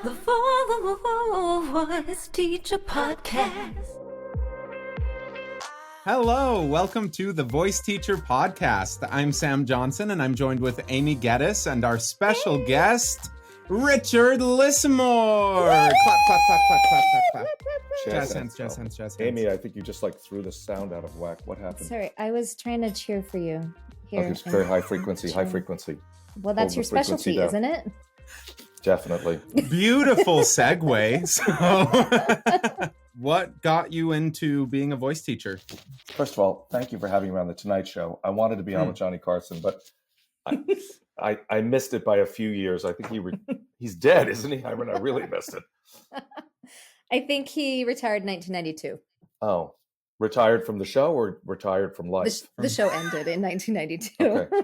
The Voice Teacher Podcast. Hello, welcome to the Voice Teacher Podcast. I'm Sam Johnson, and I'm joined with Amy Geddes and our special guest, Richard Lissemore. Clap, clap, clap, clap, clap, clap, clap. Jazz hands. Amy, I think you just threw the sound out of whack. What happened? Sorry, I was trying to cheer for you. Here, okay, it's very high frequency. Well, that's your specialty, isn't it? Definitely. Beautiful segue. So, what got you into being a voice teacher? First of all, thank you for having me on the Tonight Show. I wanted to be on with Johnny Carson, but I missed it by a few years. I think he's dead, isn't he? I mean, I really missed it. I think he retired in 1992. Oh, retired from the show or retired from life? The show ended in 1992. Okay.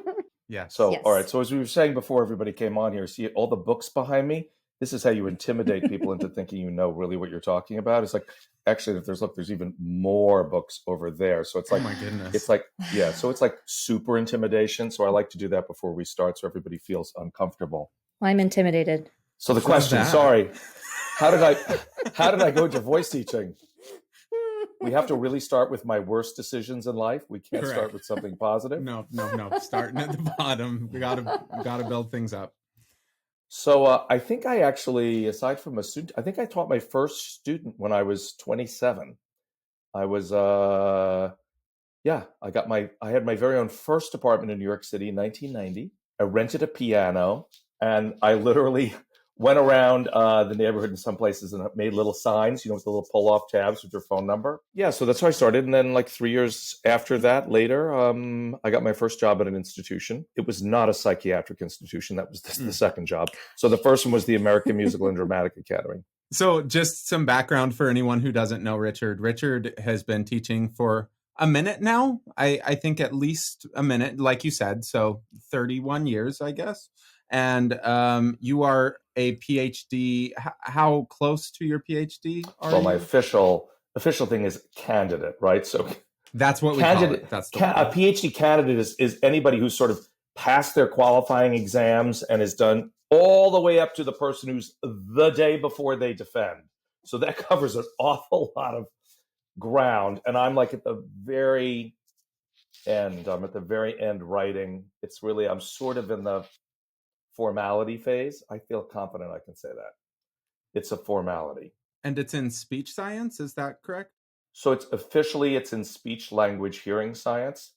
Yeah. So, Yes. All right. So as we were saying before everybody came on here, see all the books behind me? This is how you intimidate people into thinking you know really what you're talking about. It's like, actually, there's even more books over there. So it's like, oh my goodness. It's like, yeah. So it's like super intimidation. So I like to do that before we start so everybody feels uncomfortable. Well, I'm intimidated. So the question, sorry, how did I go into voice teaching? We have to really start with my worst decisions in life. We can't Correct. start with something positive. No. Starting at the bottom. We gotta build things up. So I think I actually, aside from a student, I think I taught my first student when I was 27. I was, I had my very own first apartment in New York City in 1990. I rented a piano and I literally went around the neighborhood in some places and made little signs, with the little pull-off tabs with your phone number. Yeah, so that's how I started. And then like 3 years after that, later, I got my first job at an institution. It was not a psychiatric institution. That was the second job. So the first one was the American Musical and Dramatic Academy. So just some background for anyone who doesn't know Richard. Richard has been teaching for a minute now. I think at least a minute, like you said. So 31 years, I guess. And you are a PhD. How close to your PhD are you? My official thing is candidate, right? So that's what we call it. That's a PhD candidate is anybody who's sort of passed their qualifying exams and is done all the way up to the person who's the day before they defend. So that covers an awful lot of ground. And I'm like at the very end. I'm at the very end writing. It's really, I'm sort of in the formality phase. I feel confident I can say that. It's a formality. And it's in speech science, is that correct? So it's in speech language hearing science.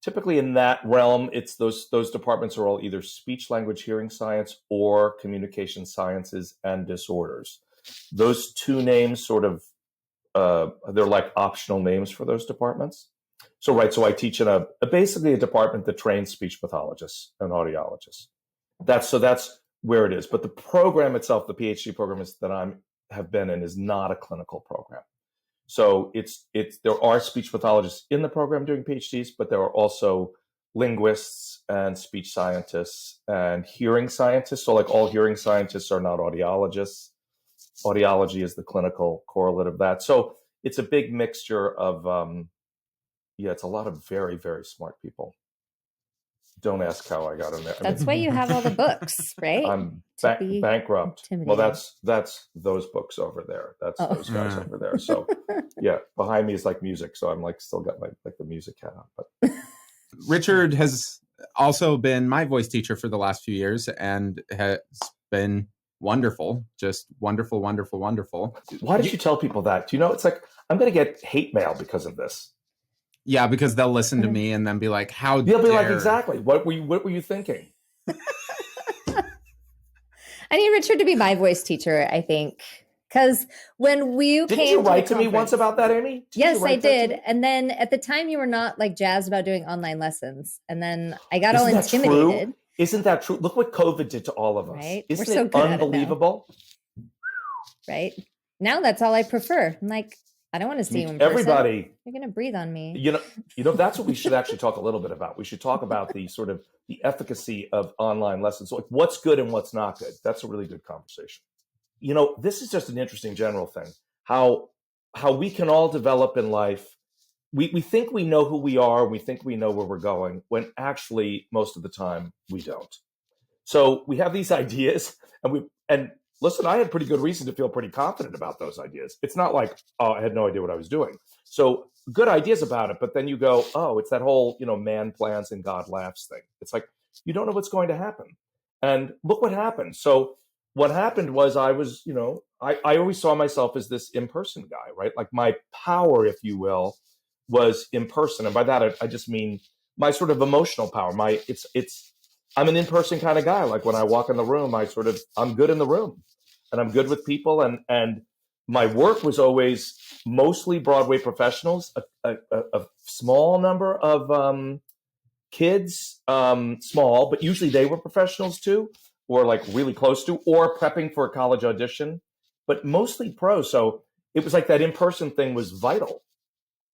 Typically in that realm, it's those departments are all either speech language hearing science or communication sciences and disorders. Those two names sort of they're like optional names for those departments. So I teach in basically a department that trains speech pathologists and audiologists. That's where it is. But the program itself, the PhD program that I have been in, is not a clinical program. So there are speech pathologists in the program doing PhDs, but there are also linguists and speech scientists and hearing scientists. So like all hearing scientists are not audiologists. Audiology is the clinical correlate of that. So it's a big mixture of, it's a lot of very, very smart people. Don't ask how I got in there. That's why you have all the books, right? I'm bankrupt. Well, that's those books over there. That's those guys over there. So yeah, behind me is like music. So I'm like still got my the music hat on. But Richard has also been my voice teacher for the last few years and has been wonderful, just wonderful. Why did you tell people that? Do you know, it's like I'm going to get hate mail because of this. Yeah, because they'll listen to me and then be like, "How dare?" They'll be like, "Exactly. What were you thinking?" I need Richard to be my voice teacher, I think. Because when Didn't you write to me once about that, Amy? Yes, I did. And then at the time you were not like jazzed about doing online lessons. And then I got all intimidated. Isn't that true? Look what COVID did to all of us. Right? Isn't We're so it good unbelievable? Right? Now that's all I prefer. I'm like, I don't want to see you in person. Everybody. You're going to breathe on me. You know, that's what we should actually talk a little bit about. We should talk about the sort of the efficacy of online lessons. So like what's good and what's not good. That's a really good conversation. This is just an interesting general thing. How we can all develop in life. We think we know who we are. We think we know where we're going, when actually most of the time we don't. So we have these ideas, and listen, I had pretty good reason to feel pretty confident about those ideas. It's not like, oh, I had no idea what I was doing. So good ideas about it, but then you go, oh, it's that whole, man plans and God laughs thing. It's like, you don't know what's going to happen. And look what happened. So what happened was I was, I always saw myself as this in-person guy, right? Like my power, if you will, was in person. And by that, I just mean my sort of emotional power. I'm an in-person kind of guy. Like when I walk in the room, I'm good in the room and I'm good with people. And my work was always mostly Broadway professionals, a small number of kids, small, but usually they were professionals too, or like really close to, or prepping for a college audition, but mostly pros. So it was like that in-person thing was vital.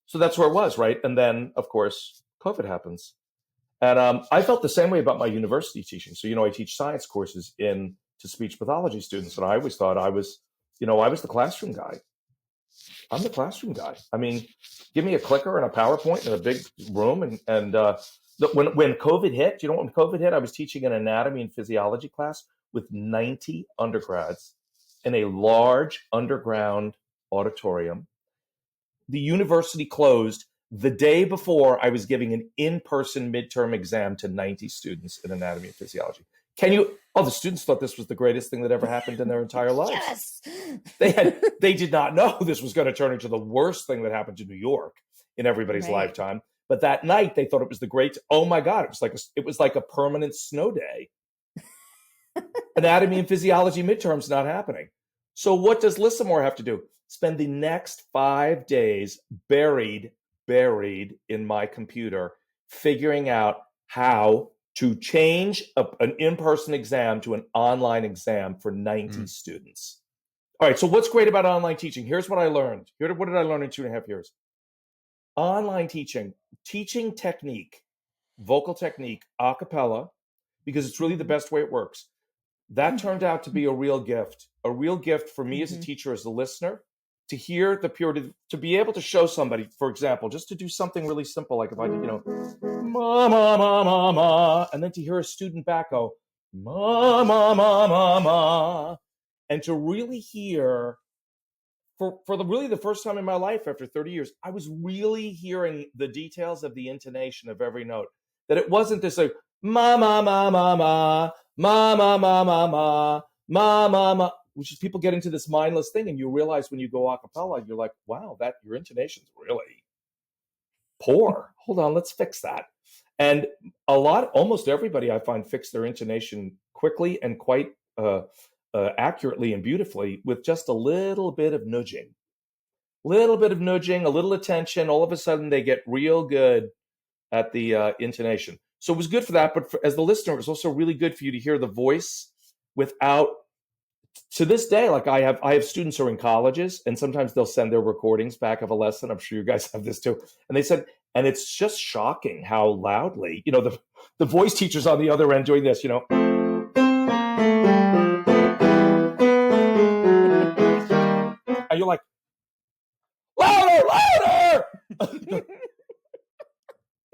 So that's where it was, right? And then, of course, COVID happens. And I felt the same way about my university teaching. So, I teach science courses to speech pathology students. And I always thought I was the classroom guy. I'm the classroom guy. I mean, give me a clicker and a PowerPoint in a big room. And when COVID hit, when COVID hit, I was teaching an anatomy and physiology class with 90 undergrads in a large underground auditorium. The university closed the day before I was giving an in-person midterm exam to 90 students in anatomy and physiology. The students thought this was the greatest thing that ever happened in their entire lives. Yes. They did not know this was going to turn into the worst thing that happened to New York in everybody's lifetime. But that night they thought it was oh my God, it was like a permanent snow day. Anatomy and physiology midterms not happening. So what does Lissemore have to do? Spend the next 5 days buried in my computer, figuring out how to change an in-person exam to an online exam for 90 students. All right, so what's great about online teaching? Here's what I learned. What did I learn in 2.5 years? Online teaching technique, vocal technique, a cappella, because it's really the best way it works. That turned out to be a real gift for me as a teacher, as a listener, to hear the purity, to be able to show somebody, for example, just to do something really simple, like if I did, ma, ma, ma, ma, ma, and then to hear a student back go, ma, ma, ma, ma, ma, and to really hear, for really the first time in my life after 30 years, I was really hearing the details of the intonation of every note, that it wasn't this like, ma, ma, ma, ma, ma, ma, ma, ma, ma, ma, ma, ma, ma, which is people get into this mindless thing, and you realize when you go a cappella, you're like, wow, that your intonation's really poor. Hold on, let's fix that. And almost everybody I find fix their intonation quickly and quite accurately and beautifully with just a little bit of nudging, a little attention. All of a sudden, they get real good at the intonation. So it was good for that. But as the listener, it was also really good for you to hear the voice without. To this day, like I have students who are in colleges, and sometimes they'll send their recordings back of a lesson. I'm sure you guys have this too. And they said, and it's just shocking how loudly, the voice teachers on the other end doing this, and you're like, louder.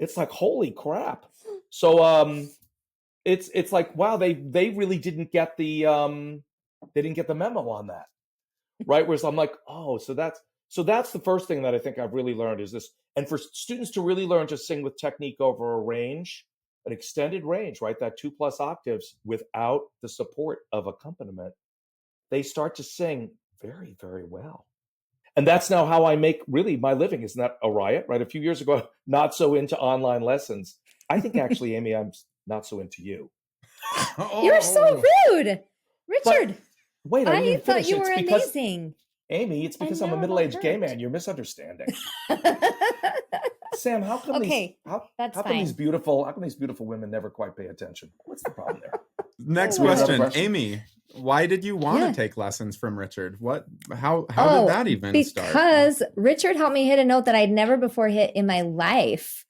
It's like, holy crap. So it's like, wow, they really didn't get the they didn't get the memo on that, right? Whereas I'm like, oh, so that's the first thing that I think I've really learned is this. And for students to really learn to sing with technique over a range, an extended range, right? That 2+ octaves without the support of accompaniment, they start to sing very, very well. And that's now how I make really my living. Isn't that a riot, right? A few years ago, not so into online lessons. I think actually, Amy, I'm not so into you. You're so rude, Richard. But, wait, I thought you were amazing. Amy, it's because I'm a middle-aged gay man. You're misunderstanding. Sam, how come these beautiful women never quite pay attention? What's the problem there? Next question, Amy. Why did you want to take lessons from Richard? How did that even start? Because Richard helped me hit a note that I'd never before hit in my life.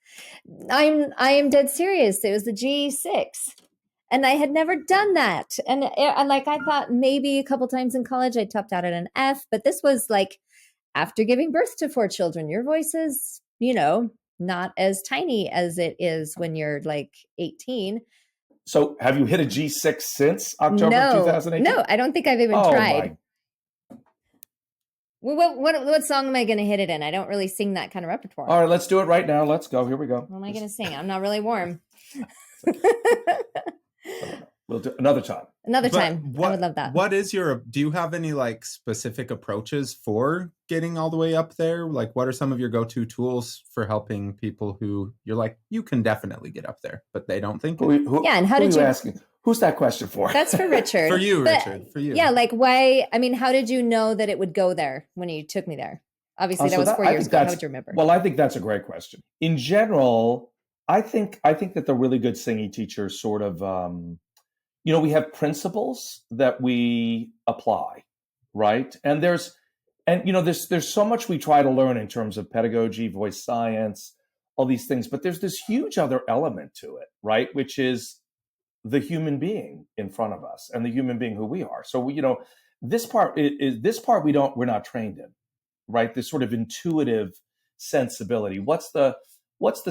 I am dead serious. It was the G6. And I had never done that. And like, I thought maybe a couple times in college I topped out at an F, but this was like after giving birth to 4 children. Your voice is, not as tiny as it is when you're like 18. So have you hit a G6 since October No, 2018? no, I don't think I've even Oh tried. my. What song am I going to hit it in? I don't really sing that kind of repertoire. All right, let's do it right now. Let's go. Here we go. What am I going to sing? I'm not really warm. We'll do another time. Another But time. I would love that. What is do you have any like specific approaches for getting all the way up there? Like what are some of your go-to tools for helping people who you're like, you can definitely get up there, but they don't think it? Yeah, and how did you asking? Who's that question for? That's for Richard. For you, But, Richard, for you. Yeah, like why, I mean, how did you know that it would go there when you took me there? Obviously, that was 4 years ago. How would you remember? Well, I think that's a great question. In general, I think that the really good singing teachers sort of, we have principles that we apply, right? And there's so much we try to learn in terms of pedagogy, voice science, all these things, but there's this huge other element to it, right? Which is the human being in front of us and the human being who we are. So this part we're not trained in, right? This sort of intuitive sensibility. What's the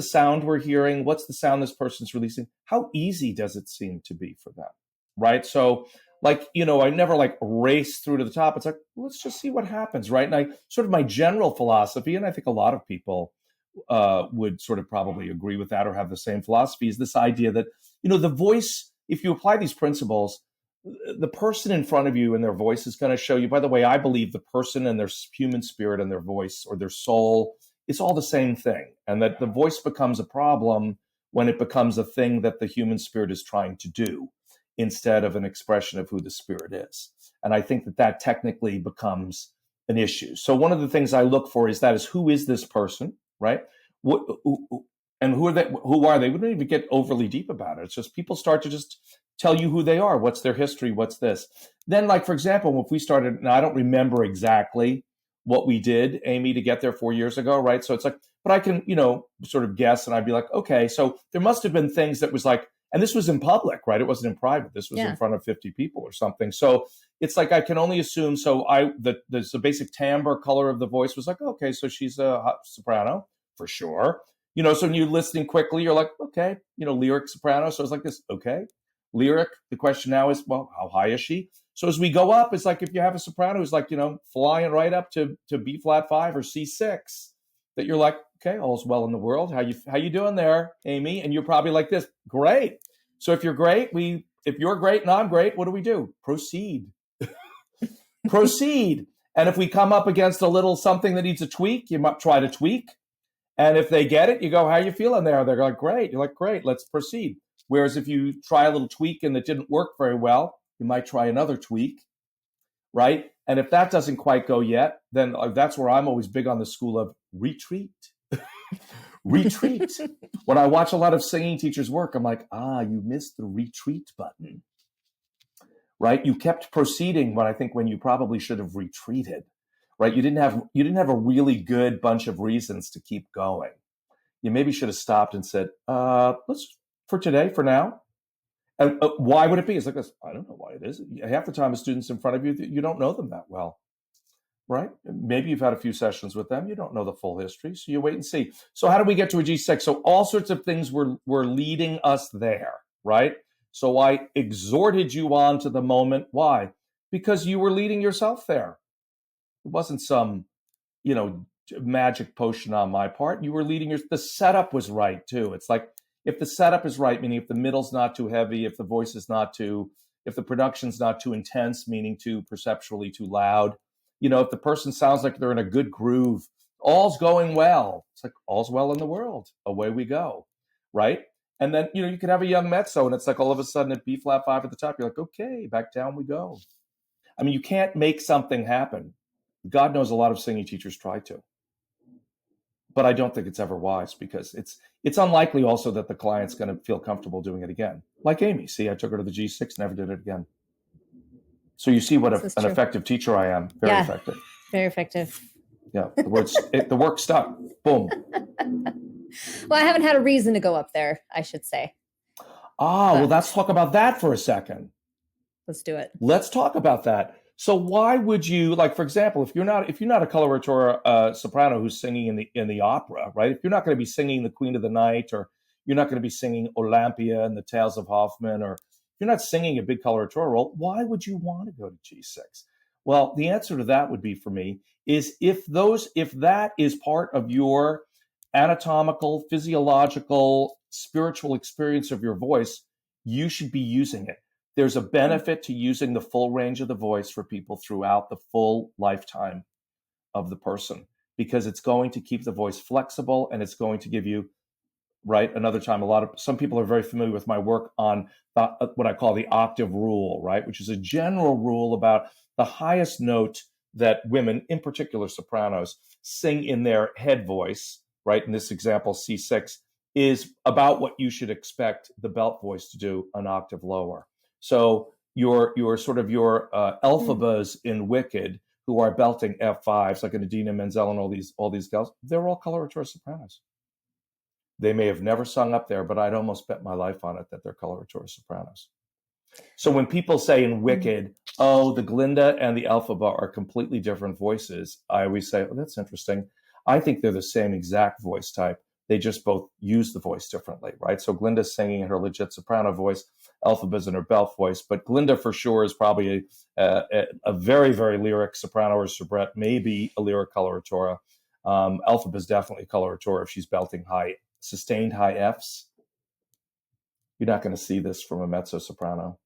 sound we're hearing? What's the sound this person's releasing? How easy does it seem to be for them? Right. So I never like race through to the top. It's like, let's just see what happens. Right. And I sort of my general philosophy, and I think a lot of people would sort of probably agree with that or have the same philosophy, is this idea that, the voice, if you apply these principles, the person in front of you and their voice is going to show you. By the way, I believe the person and their human spirit and their voice or their soul, it's all the same thing. And that the voice becomes a problem when it becomes a thing that the human spirit is trying to do instead of an expression of who the spirit is. And I think that technically becomes an issue. So one of the things I look for is who is this person, right? And who are they? Who are they? We don't even get overly deep about it. It's just people start to just tell you who they are. What's their history? What's this? Then, like, for example, if we started, now I don't remember exactly what we did, Amy, to get there 4 years ago, right? So it's like, but I can, sort of guess, and I'd be like, okay, so there must have been things that was like, and this was in public, right? It wasn't in private. This was in front of 50 people or something. So it's like, I can only assume. So the basic timbre color of the voice was like, okay, so she's a soprano for sure. So when you're listening quickly, you're like, okay, lyric soprano. So it's like this, okay. Lyric, the question now is, well, how high is she? So as we go up, it's like if you have a soprano who's like, flying right up to B flat 5 or C6, that you're like, okay, all's well in the world. How you doing there, Amy? And you're probably like this, great. So if you're great, if you're great and I'm great, what do we do? Proceed. Proceed. And if we come up against a little something that needs a tweak, you might try to tweak. And if they get it, you go, how you feeling there? They're like, great. You're like, great, let's proceed. Whereas if you try a little tweak and it didn't work very well, you might try another tweak, right? And if that doesn't quite go yet, then that's where I'm always big on the school of retreat. Retreat. When I watch a lot of singing teachers work, I'm like, you missed the retreat button, right? You kept proceeding when you probably should have retreated. Right? You didn't have a really good bunch of reasons to keep going. You maybe should have stopped and said, let's, for today, for now. And why would it be? It's like this, I don't know why it is. Half the time, the students in front of you, you don't know them that well, right? Maybe you've had a few sessions with them. You don't know the full history, so you wait and see. So how do we get to a G6? So all sorts of things were leading us there, right? So I exhorted you on to the moment. Why? Because you were leading yourself there. It wasn't some, magic potion on my part. You were the setup was right too. It's like, if the setup is right, meaning if the middle's not too heavy, if the voice is if the production's not too intense, meaning too perceptually too loud, if the person sounds like they're in a good groove, all's going well. It's like, all's well in the world. Away we go. Right. And then, you could have a young mezzo and it's like all of a sudden at B flat 5 at the top, you're like, okay, back down we go. I mean, you can't make something happen. God knows a lot of singing teachers try to, but I don't think it's ever wise because it's unlikely also that the client's going to feel comfortable doing it again. Like Amy, see, I took her to the G6, never did it again. So you see what an effective teacher I am. Very effective. Very effective. Yeah, the work stuck. Boom. Well, I haven't had a reason to go up there, I should say. Well, let's talk about that for a second. Let's do it. Let's talk about that. So why would you, like, for example, if you're not a coloratura soprano who's singing in the opera, right? If you're not going to be singing the Queen of the Night or, you're not going to be singing Olympia and the Tales of Hoffman, or you're not singing a big coloratura role, why would you want to go to G6? Well, the answer to that would be, for me, is if that is part of your anatomical, physiological, spiritual experience of your voice, you should be using it. There's a benefit to using the full range of the voice for people throughout the full lifetime of the person, because it's going to keep the voice flexible, and it's going to give you, right, another time, some people are very familiar with my work on what I call the octave rule, right, which is a general rule about the highest note that women, in particular sopranos, sing in their head voice, right? In this example, C6, is about what you should expect the belt voice to do an octave lower. So your Elphabas in Wicked, who are belting F5s, like an Idina Menzel and all these gals, they're all coloratura sopranos. They may have never sung up there, but I'd almost bet my life on it that they're coloratura sopranos. So when people say in Wicked, oh, the Glinda and the Elphaba are completely different voices, I always say, oh, that's interesting. I think they're the same exact voice type. They just both use the voice differently, right? So Glinda's singing in her legit soprano voice, Elphaba's in her belt voice, but Glinda for sure is probably a very, very lyric soprano or soubrette, maybe a lyric coloratura. Elphaba's definitely coloratura if she's belting high, sustained high Fs. You're not going to see this from a mezzo soprano.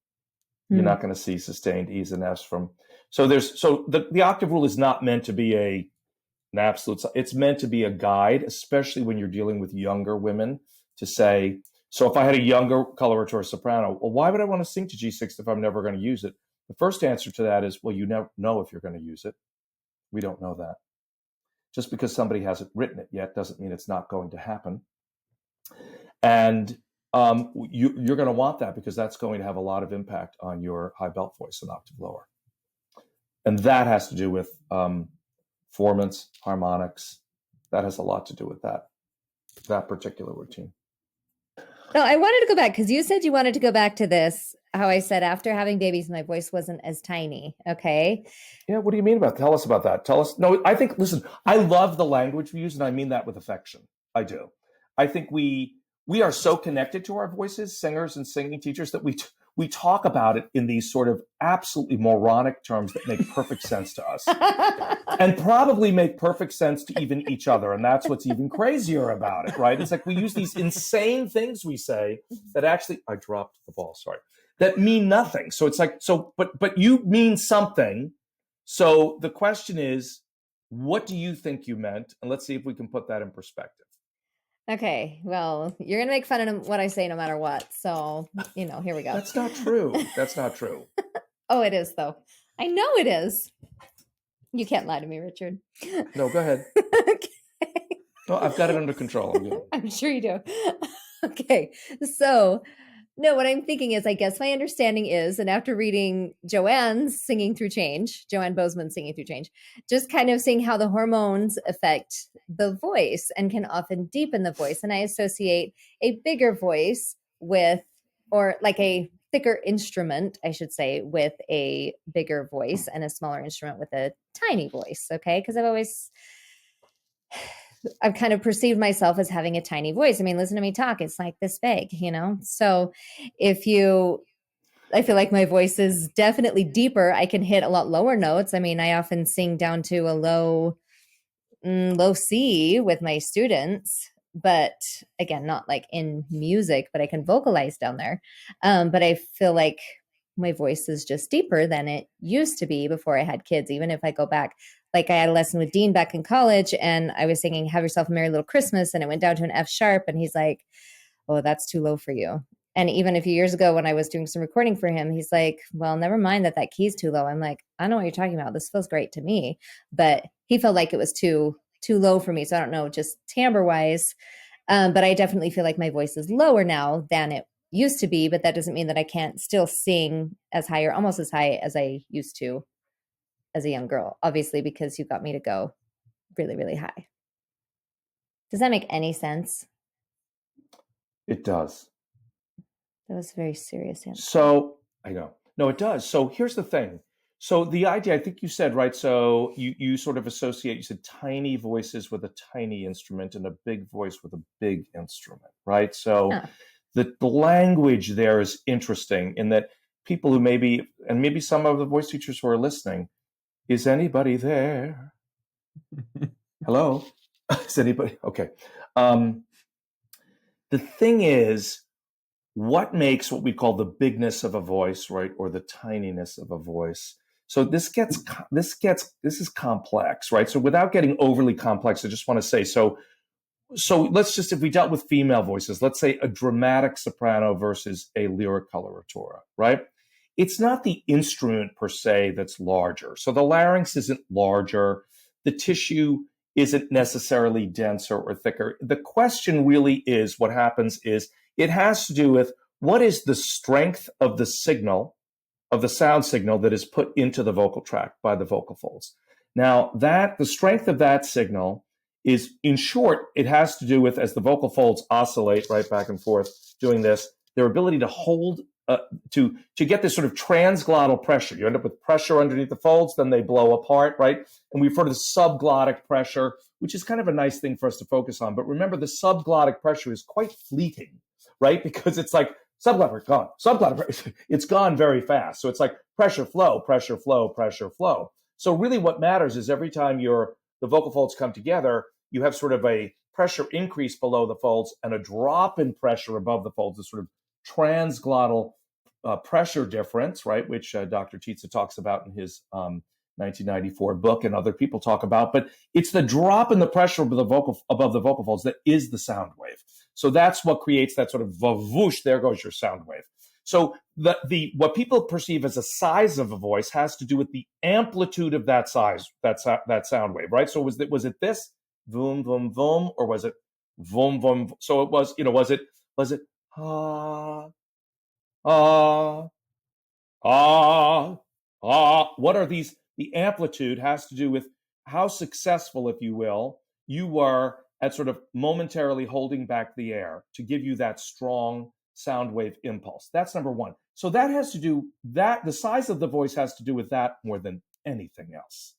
You're not going to see sustained E's and F's from. So the octave rule is not meant to be an absolute. It's meant to be a guide, especially when you're dealing with younger women, to say, so if I had a younger coloratura soprano, well, why would I want to sing to G6 if I'm never going to use it? The first answer to that is, well, you never know if you're going to use it. We don't know that. Just because somebody hasn't written it yet doesn't mean it's not going to happen. And you're going to want that, because that's going to have a lot of impact on your high belt voice an octave lower. And that has to do with formants, harmonics. That has a lot to do with that particular routine. No, I wanted to go back because you said you wanted to go back to this, how I said after having babies, my voice wasn't as tiny. Okay. Yeah. What do you mean about that? Tell us about that. Tell us. No, I think, listen, I love the language we use, and I mean that with affection. I do. I think we are so connected to our voices, singers and singing teachers, that we talk about it in these sort of absolutely moronic terms that make perfect sense to us and probably make perfect sense to even each other. And that's what's even crazier about it, right? It's like we use these insane things we say that actually, I dropped the ball, sorry, that mean nothing. So it's like, but you mean something. So the question is, what do you think you meant? And let's see if we can put that in perspective. Okay, well, you're going to make fun of what I say no matter what. So, here we go. That's not true. That's not true. Oh, it is, though. I know it is. You can't lie to me, Richard. No, go ahead. Okay. No, I've got it under control. I'm sure you do. Okay, so, no, what I'm thinking is, I guess my understanding is, and after reading Joanne Bozeman's Singing Through Change, just kind of seeing how the hormones affect the voice and can often deepen the voice. And I associate a bigger voice with, or like a thicker instrument, I should say, with a bigger voice, and a smaller instrument with a tiny voice. Okay. Because I've kind of perceived myself as having a tiny voice. I mean, listen to me talk. It's like this big, So I feel like my voice is definitely deeper. I can hit a lot lower notes. I mean, I often sing down to a low C with my students, but again, not like in music, but I can vocalize down there. But I feel like my voice is just deeper than it used to be before I had kids. Even if I go back, like I had a lesson with Dean back in college, and I was singing Have Yourself a Merry Little Christmas, and it went down to an F sharp, and he's like, oh, that's too low for you. And even a few years ago when I was doing some recording for him, he's like, well, never mind that key's too low. I'm like, I know what you're talking about. This feels great to me. But he felt like it was too low for me. So I don't know, just timbre wise. But I definitely feel like my voice is lower now than it used to be. But that doesn't mean that I can't still sing as high or almost as high as I used to as a young girl, obviously, because you got me to go really, really high. Does that make any sense? It does. That was a very serious answer. So I know. No, it does. So here's the thing. So the idea, I think you said, right, so you sort of associate, you said tiny voices with a tiny instrument and a big voice with a big instrument, right? So Yeah. the language there is interesting in that people who maybe, and maybe some of the voice teachers who are listening, is anybody there? Hello? Is anybody? Okay. Um, the thing is, what makes what we call the bigness of a voice, right, or the tininess of a voice? So this is complex, right? So without getting overly complex, I just want to say, so let's just, if we dealt with female voices, let's say a dramatic soprano versus a lyric coloratura, right? It's not the instrument per se that's larger. So the larynx isn't larger. The tissue isn't necessarily denser or thicker. The question really is, what happens is it has to do with what is the strength of the signal, of the sound signal that is put into the vocal tract by the vocal folds. Now, the strength of that signal is, in short, it has to do with, as the vocal folds oscillate right back and forth doing this, their ability to hold, to get this sort of transglottal pressure. You end up with pressure underneath the folds, then they blow apart, right? And we refer to subglottic pressure, which is kind of a nice thing for us to focus on. But remember, the subglottic pressure is quite fleeting, right? Because it's like subglottic, gone, subglottic pressure, it's gone very fast. So it's like pressure, flow, pressure, flow, pressure, flow. So really what matters is every time the vocal folds come together, you have sort of a pressure increase below the folds and a drop in pressure above the folds, a sort of transglottal pressure difference, right? Which Dr. Tietze talks about in his 1994 book, and other people talk about. But it's the drop in the pressure above the vocal folds that is the sound wave. So that's what creates that sort of vavoosh. There goes your sound wave. So what people perceive as a size of a voice has to do with the amplitude of that size, that sound wave, right? So was it this voom voom voom, or was it voom voom? So it was, was it ah ah ah ah? What are these? The amplitude has to do with how successful, if you will, you were at sort of momentarily holding back the air to give you that strong sound wave impulse. That's number one. So that has to do, that the size of the voice has to do with that more than anything else.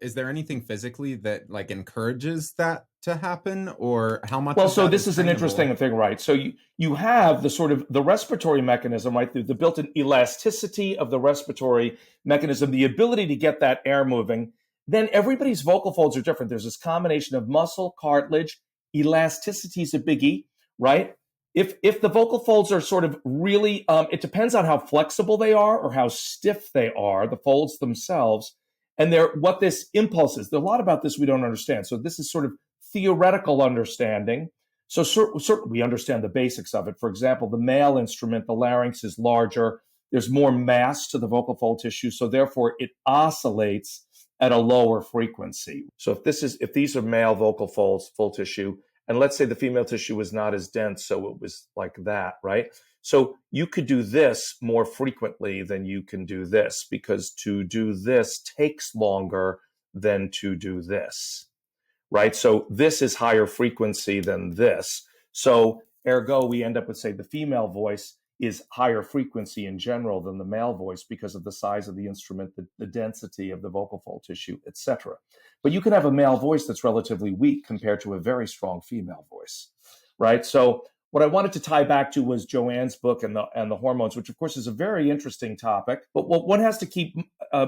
Is there anything physically that like encourages that to happen, or how much? Well, so this is an interesting thing, right? So you have the sort of the respiratory mechanism, right? The built-in elasticity of the respiratory mechanism, the ability to get that air moving. Then everybody's vocal folds are different. There's this combination of muscle, cartilage, elasticity is a biggie, right? If the vocal folds are sort of really, it depends on how flexible they are or how stiff they are, the folds themselves, and what this impulse is. There's a lot about this we don't understand. So this is sort of theoretical understanding. So certainly we understand the basics of it. For example, the male instrument, the larynx is larger. There's more mass to the vocal fold tissue, so therefore it oscillates at a lower frequency. So if these are male vocal folds, full tissue, and let's say the female tissue was not as dense, so it was like that, right? So you could do this more frequently than you can do this, because to do this takes longer than to do this, right? So this is higher frequency than this. So ergo, we end up with, say, the female voice is higher frequency in general than the male voice because of the size of the instrument, the density of the vocal fold tissue, etc. But you can have a male voice that's relatively weak compared to a very strong female voice, right? So what I wanted to tie back to was Joanne's book and the hormones, which of course is a very interesting topic. But what one has to keep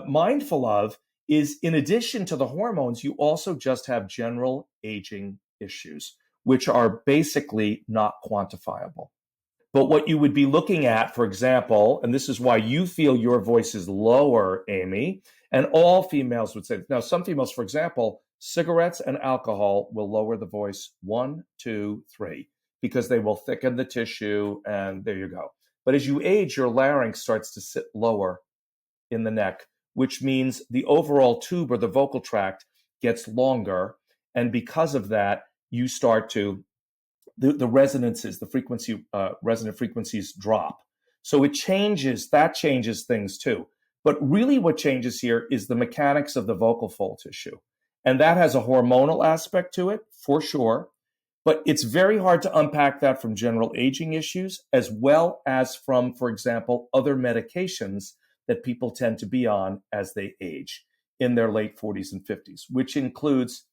mindful of is, in addition to the hormones, you also just have general aging issues, which are basically not quantifiable. But what you would be looking at, for example, and this is why you feel your voice is lower, Amy, and all females would say, now some females, for example, cigarettes and alcohol will lower the voice 1, 2, 3, because they will thicken the tissue, and there you go. But as you age, your larynx starts to sit lower in the neck, which means the overall tube or the vocal tract gets longer. And because of that, you start to the resonances, the frequency, resonant frequencies drop. So that changes things too. But really what changes here is the mechanics of the vocal fold tissue. And that has a hormonal aspect to it, for sure. But it's very hard to unpack that from general aging issues, as well as from, for example, other medications that people tend to be on as they age in their late 40s and 50s, which includes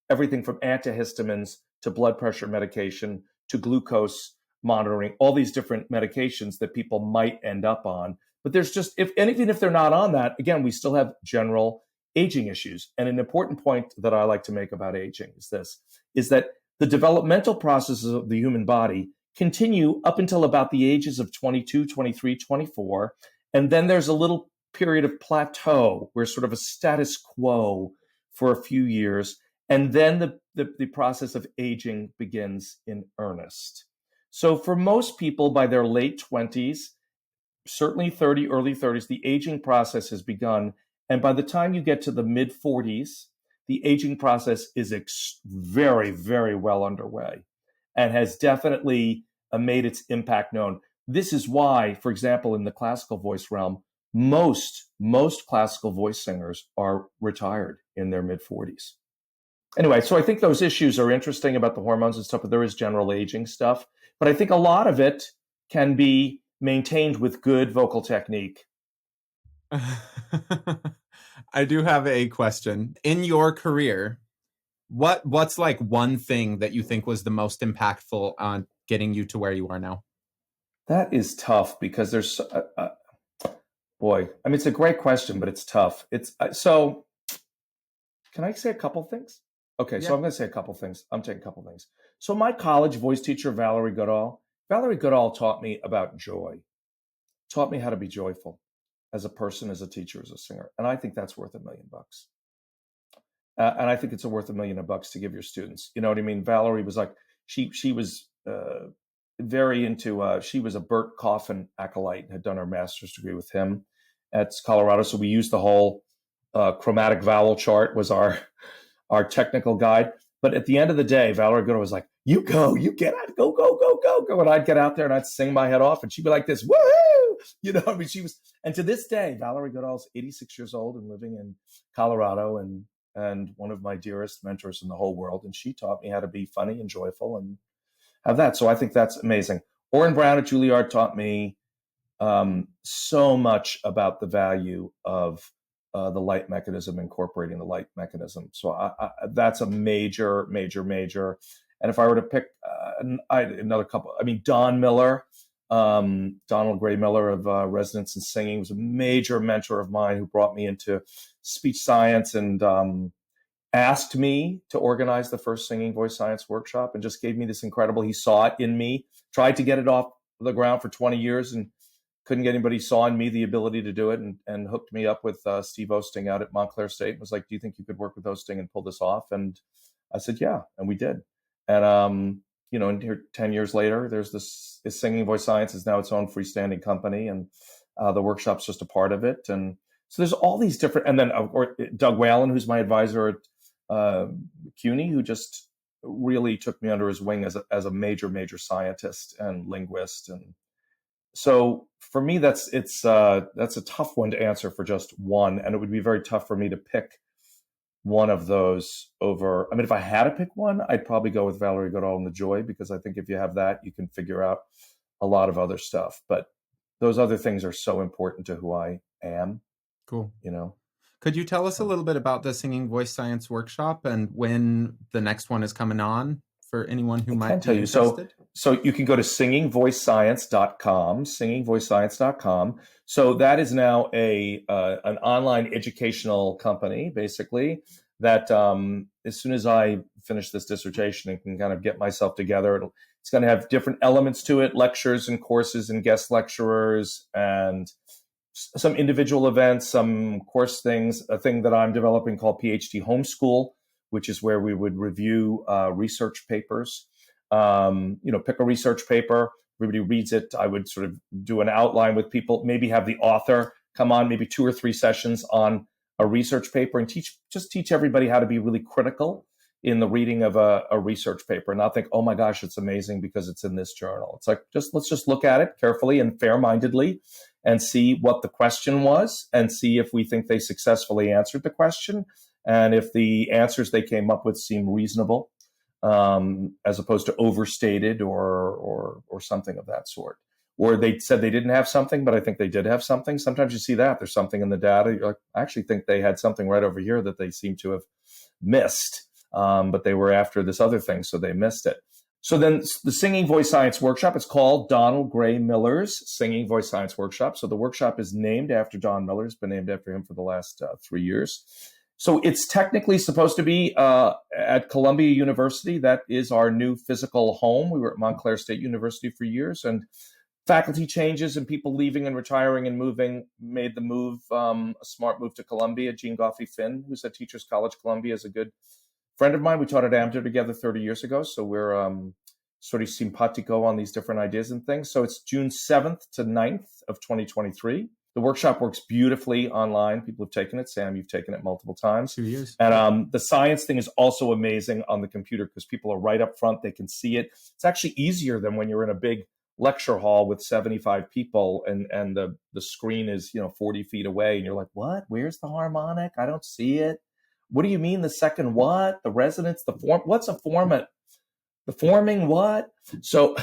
everything from antihistamines to blood pressure medication to glucose monitoring, all these different medications that people might end up on. But there's just, even if they're not on that, again, we still have general aging issues. And an important point that I like to make about aging is this, is that the developmental processes of the human body continue up until about the ages of 22, 23, 24. And then there's a little period of plateau where sort of a status quo for a few years. And then the process of aging begins in earnest. So for most people by their late 20s, certainly early 30s, the aging process has begun. And by the time you get to the mid 40s, the aging process is very, very well underway and has definitely made its impact known. This is why, for example, in the classical voice realm, most classical voice singers are retired in their mid 40s. Anyway, so I think those issues are interesting about the hormones and stuff, but there is general aging stuff. But I think a lot of it can be maintained with good vocal technique. I do have a question. In your career, what's like one thing that you think was the most impactful on getting you to where you are now? That is tough because there's, boy, I mean, it's a great question, but it's tough. So can I say a couple things? Okay, Yeah. so I'm going to say a couple things. I'm taking a couple things. So my college voice teacher, Valerie Goodall taught me about joy, taught me how to be joyful as a person, as a teacher, as a singer. And I think that's worth $1 million. And I think it's worth $1 million to give your students. You know what I mean? Valerie was like, she was very into, she was a Bert Coffin acolyte and had done her master's degree with him at Colorado. So we used the whole chromatic vowel chart was our technical guide. But at the end of the day, Valerie Goodall was like, you get out, go. And I'd get out there and I'd sing my head off and she'd be like this, woohoo! You know, I mean, and to this day, Valerie Goodall's 86 years old and living in Colorado and one of my dearest mentors in the whole world. And she taught me how to be funny and joyful and have that. So I think that's amazing. Orrin Brown at Juilliard taught me so much about the value of the light mechanism, incorporating the light mechanism. So that's a major. And if I were to pick another couple, I mean, Don Miller, Donald Gray Miller of Resonance and Singing was a major mentor of mine who brought me into speech science and asked me to organize the first singing voice science workshop and just gave me this incredible, he saw it in me, tried to get it off the ground for 20 years and couldn't get anybody, saw in me the ability to do it and hooked me up with Steve Osting out at Montclair State and was like, do you think you could work with Osting and pull this off? And I said, yeah, and we did. And, you know, and here 10 years later, there's this Singing Voice Science is now its own freestanding company and the workshop's just a part of it. And so there's all these different, and then Doug Whalen, who's my advisor at CUNY, who just really took me under his wing as a major scientist and linguist. And so for me, that's a tough one to answer for just one. And it would be very tough for me to pick one of those over. I mean, if I had to pick one, I'd probably go with Valerie Goodall and the Joy, because I think if you have that, you can figure out a lot of other stuff. But those other things are so important to who I am. Cool. You know, could you tell us a little bit about the Singing Voice Science workshop and when the next one is coming on for anyone who might be interested? So you can go to singingvoicescience.com, singingvoicescience.com. So that is now an online educational company, basically, that as soon as I finish this dissertation and can kind of get myself together, it's going to have different elements to it, lectures and courses and guest lecturers and some individual events, some course things, a thing that I'm developing called PhD Homeschool, which is where we would review research papers. Pick a research paper, everybody reads it. I would sort of do an outline with people, maybe have the author come on, maybe 2 or 3 sessions on a research paper and teach everybody how to be really critical in the reading of a research paper and not think, oh my gosh, it's amazing because it's in this journal. It's like, let's just look at it carefully and fair-mindedly and see what the question was and see if we think they successfully answered the question and if the answers they came up with seem reasonable, as opposed to overstated or something of that sort. or they said they didn't have something, but I think they did have something. Sometimes you see that there's something in the data. You're like, I actually think they had something right over here that they seem to have missed, but they were after this other thing, so they missed it. So then the Singing Voice Science Workshop, it's called Donald Gray Miller's Singing Voice Science Workshop. So the workshop is named after Don Miller. It's been named after him for the last 3 years. So it's technically supposed to be at Columbia University. That is our new physical home. We were at Montclair State University for years, and faculty changes and people leaving and retiring and moving made the move, a smart move to Columbia. Gene Goffey-Finn, who's at Teachers College Columbia, is a good friend of mine. We taught at AMDA together 30 years ago. So we're sort of simpatico on these different ideas and things. So it's June 7th to 9th of 2023. The workshop works beautifully online. People have taken it. Sam, you've taken it multiple times. 2 years. And the science thing is also amazing on the computer because people are right up front. They can see it. It's actually easier than when you're in a big lecture hall with 75 people and the screen is 40 feet away and you're like, what? Where's the harmonic? I don't see it. What do you mean the second what? The resonance, the form? What's a formant? The forming what? So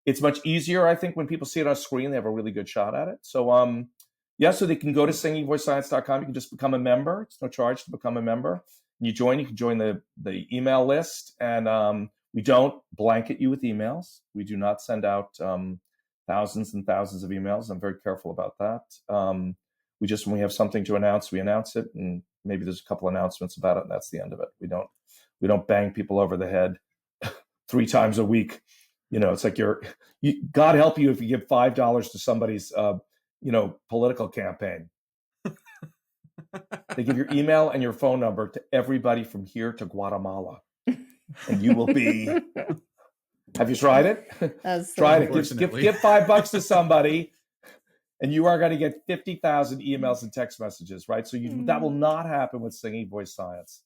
it's much easier, I think, when people see it on screen. They have a really good shot at it. So so they can go to singingvoicescience.com. You can just become a member. It's no charge to become a member. You can join the email list, and we don't blanket you with emails. We do not send out thousands and thousands of emails. I'm very careful about that. When we have something to announce, we announce it, and maybe there's a couple announcements about it, and that's the end of it. We don't bang people over the head 3 times a week. It's like God help you if you give $5 to somebody's political campaign. They give your email and your phone number to everybody from here to Guatemala, and you will be. Have you tried it? Try it. Give $5 to somebody, and you are going to get 50,000 emails and text messages, right? So that will not happen with Singing Voice Science.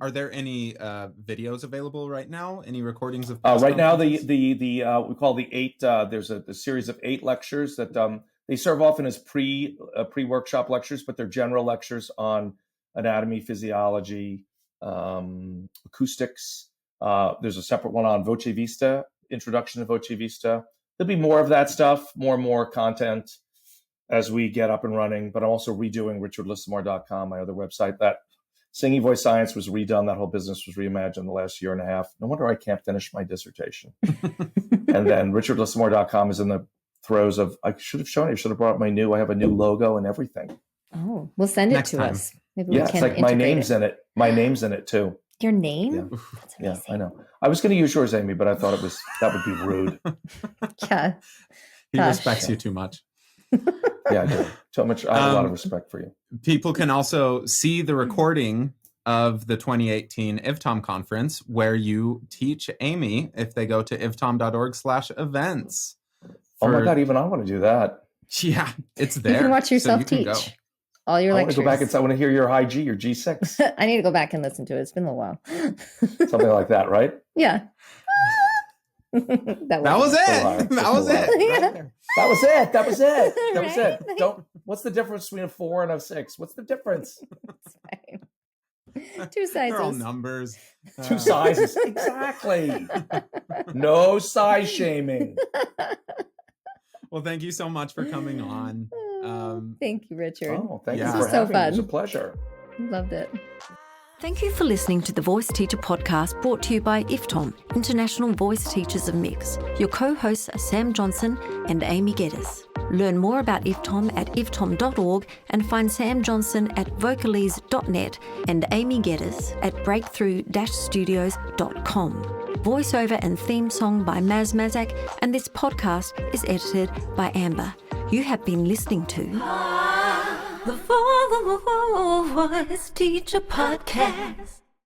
Are there any videos available right now? Any recordings of right now? We call the 8. There's a series of 8 lectures that they serve often as pre-workshop lectures, but they're general lectures on anatomy, physiology, acoustics. There's a separate one on Voce Vista, introduction to Voce Vista. There'll be more of that stuff, more and more content as we get up and running. But I'm also redoing richardlissemore.com, my other website. That Singing Voice Science was redone. That whole business was reimagined the last year and a half. No wonder I can't finish my dissertation. And then richardlissemore.com is in the throes of, I should have shown you, I should have brought up I have a new logo and everything. Oh, we'll send it Next to time. us. Maybe we Yeah, can it's like my name's it. in it. My name's in it too. Your name? Yeah. That's Yeah, amazing. I know. I was going to use yours, Amy, but I thought that would be rude. Yeah. He Gosh. respects you too much. Yeah, I do. So much. I have a lot of respect for you. People can also see the recording of the 2018 IVTOM conference where you teach Amy if they go to ivtom.org/events. Oh my God, even I want to do that. Yeah, it's there. You can watch yourself so you can teach all your I want lectures. to go back and I want to hear your high G, your G6, I need to go back and listen to it. It's been a while. something like that, right? Yeah. That was it. That was it. Yeah. Right there. That was it. That was it. That was Right? it. What's the difference between a 4 and a 6? What's the difference? It's fine. 2 They're all sizes. numbers. 2 sizes. Exactly. No size shaming. Well, thank you so much for coming on. Thank you, Richard. Oh, thank Yeah. you This for was so having me. It was a fun. pleasure. Loved it. Thank you for listening to the Voice Teacher Podcast brought to you by IVTOM, International Voice Teachers of Mix. Your co-hosts are Sam Johnson and Amy Geddes. Learn more about IVTOM at ivtom.org and find Sam Johnson at vocalese.net and Amy Geddes at breakthrough-studios.com. Voiceover and theme song by Maz Mazak, and this podcast is edited by Amber. You have been listening to The Voice Teacher Podcast.